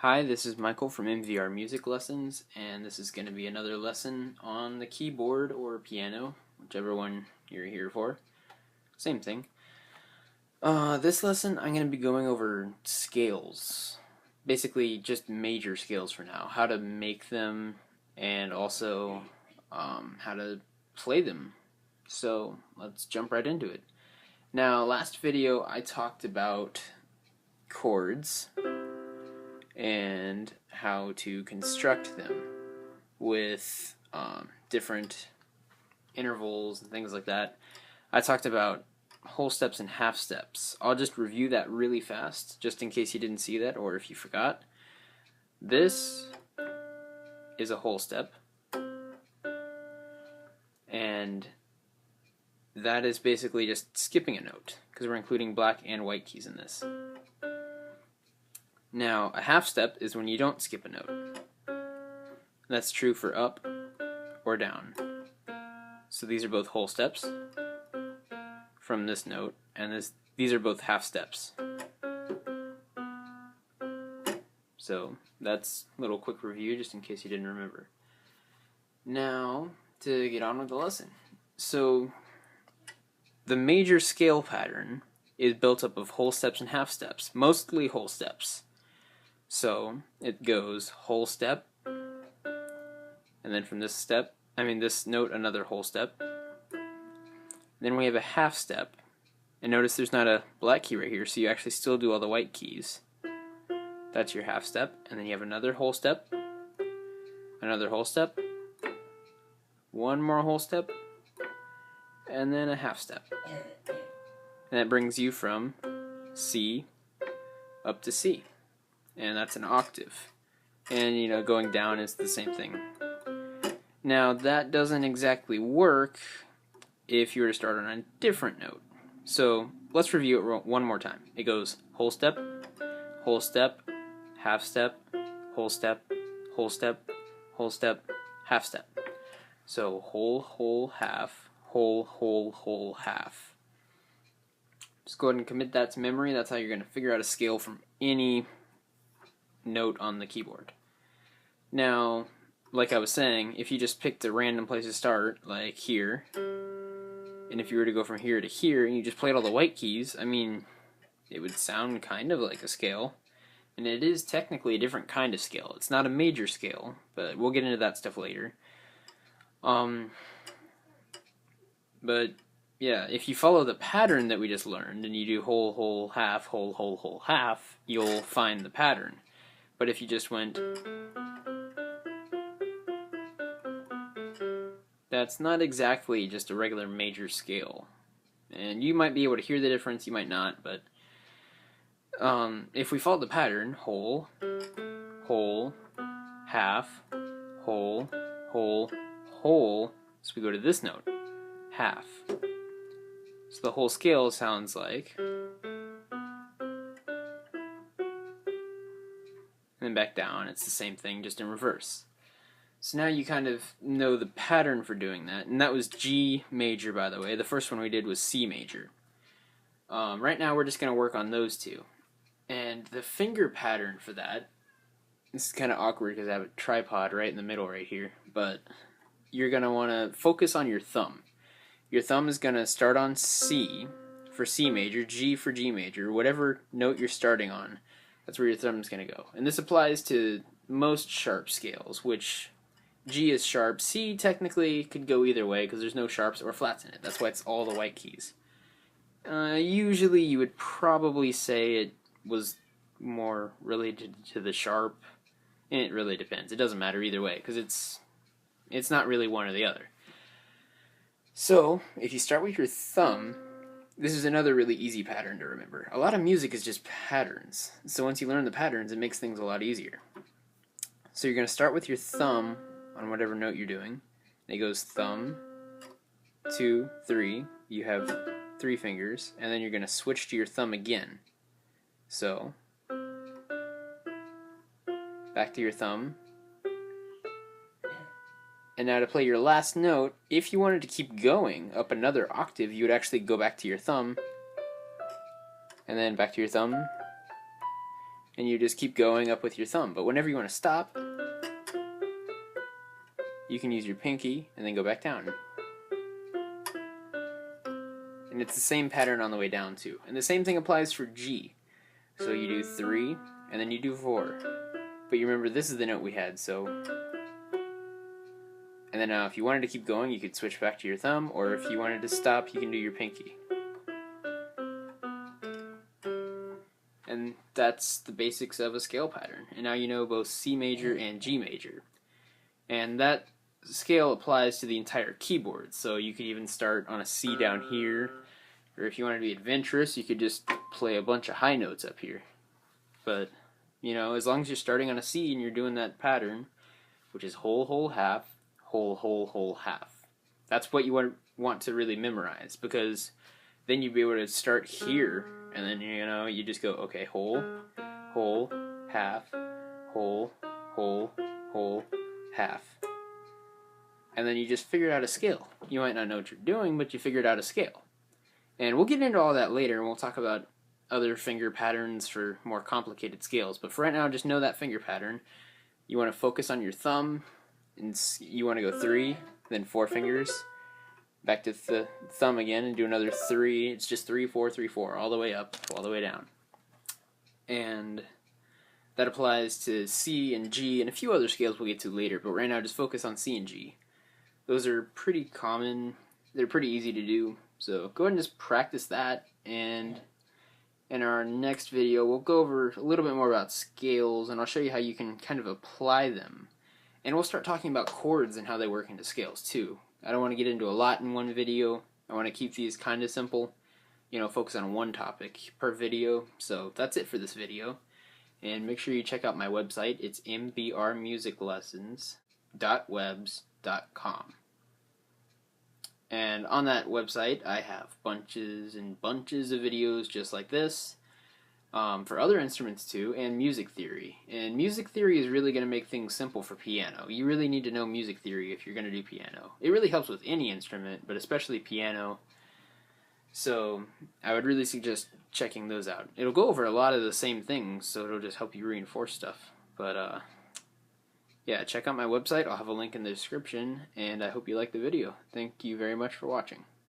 Hi, this is Michael from MVR Music Lessons, and this is going to be another lesson on the keyboard or piano, whichever one you're here for. Same thing. This lesson I'm going to be going over scales. Basically, just major scales for now. How to make them, and also how to play them. So, let's jump right into it. Now, last video I talked about chords and how to construct them with different intervals and things like that. I talked about whole steps and half steps. I'll just review that really fast, just in case you didn't see that or if you forgot. This is a whole step, and that is basically just skipping a note, because we're including black and white keys in this. Now, a half step is when you don't skip a note. That's true for up or down. So these are both whole steps from this note, and these are both half steps. So that's a little quick review just in case you didn't remember. Now, to get on with the lesson. So the major scale pattern is built up of whole steps and half steps, mostly whole steps. So it goes whole step, and then from this note, another whole step. Then we have a half step, and notice there's not a black key right here, so you actually still do all the white keys. That's your half step, and then you have another whole step, another whole step, one more whole step, and then a half step. And that brings you from C up to C. And that's an octave. And, going down is the same thing. Now, that doesn't exactly work if you were to start on a different note. So, let's review it one more time. It goes whole step, half step, whole step, whole step, whole step, half step. So, whole, half, whole, half. Just go ahead and commit that to memory. That's how you're going to figure out a scale from any note on the keyboard. Now, like I was saying, if you just picked a random place to start, like here, and if you were to go from here to here, and you just played all the white keys, it would sound kind of like a scale. And it is technically a different kind of scale. It's not a major scale, but we'll get into that stuff later. But yeah, if you follow the pattern that we just learned, and you do whole, half, whole, half, you'll find the pattern. But if you just went, that's not exactly just a regular major scale. And you might be able to hear the difference, you might not, but if we follow the pattern, whole, half, whole, so we go to this note, half. So the whole scale sounds like, and then back down, it's the same thing, just in reverse. So now you kind of know the pattern for doing that, and that was G major, by the way. The first one we did was C major. Right now we're just going to work on those two. And the finger pattern for that, this is kind of awkward because I have a tripod right in the middle right here, but you're going to want to focus on your thumb. Your thumb is going to start on C for C major, G for G major, whatever note you're starting on. That's where your thumb is going to go. And this applies to most sharp scales, which G is sharp. C technically could go either way because there's no sharps or flats in it. That's why it's all the white keys. Usually you would probably say it was more related to the sharp. And it really depends. It doesn't matter either way because it's not really one or the other. So, if you start with your thumb, this is another really easy pattern to remember. A lot of music is just patterns. So once you learn the patterns, it makes things a lot easier. So you're going to start with your thumb on whatever note you're doing. And it goes thumb, 2, 3. You have 3 fingers. And then you're going to switch to your thumb again. So, back to your thumb. And now to play your last note, if you wanted to keep going up another octave, you would actually go back to your thumb, and then back to your thumb, and you just keep going up with your thumb. But whenever you want to stop, you can use your pinky and then go back down. And it's the same pattern on the way down too. And the same thing applies for G. So you do 3, and then you do 4. But you remember this is the note we had, so... And then if you wanted to keep going, you could switch back to your thumb, or if you wanted to stop, you can do your pinky. And that's the basics of a scale pattern. And now you know both C major and G major. And that scale applies to the entire keyboard, so you could even start on a C down here, or if you want to be adventurous, you could just play a bunch of high notes up here. But, you know, as long as you're starting on a C and you're doing that pattern, which is whole, whole, half, whole, whole, whole, half. That's what you want to really memorize, because then you'd be able to start here, and then, you know, you just go, okay, whole, whole, half, whole, whole, whole, half. And then you just figure out a scale. You might not know what you're doing, but you figured out a scale. And we'll get into all that later, and we'll talk about other finger patterns for more complicated scales. But for right now, just know that finger pattern. You want to focus on your thumb, and you want to go 3, then 4 fingers, back to the thumb again, and do another 3. It's just 3, 4, 3, 4, all the way up, all the way down. And that applies to C and G and a few other scales we'll get to later, but right now just focus on C and G. Those are pretty common, they're pretty easy to do, so go ahead and just practice that, and in our next video we'll go over a little bit more about scales, and I'll show you how you can kind of apply them. And we'll start talking about chords and how they work into scales too. I don't want to get into a lot in one video. I want to keep these kind of simple, you know, focus on one topic per video. So that's it for this video. And make sure you check out my website. It's mbrmusiclessons.webs.com. And on that website, I have bunches and bunches of videos just like this for other instruments too, and music theory. And music theory is really going to make things simple for piano. You really need to know music theory if you're going to do piano. It really helps with any instrument, but especially piano. So I would really suggest checking those out. It'll go over a lot of the same things, so it'll just help you reinforce stuff. But yeah, check out my website. I'll have a link in the description, and I hope you like the video. Thank you very much for watching.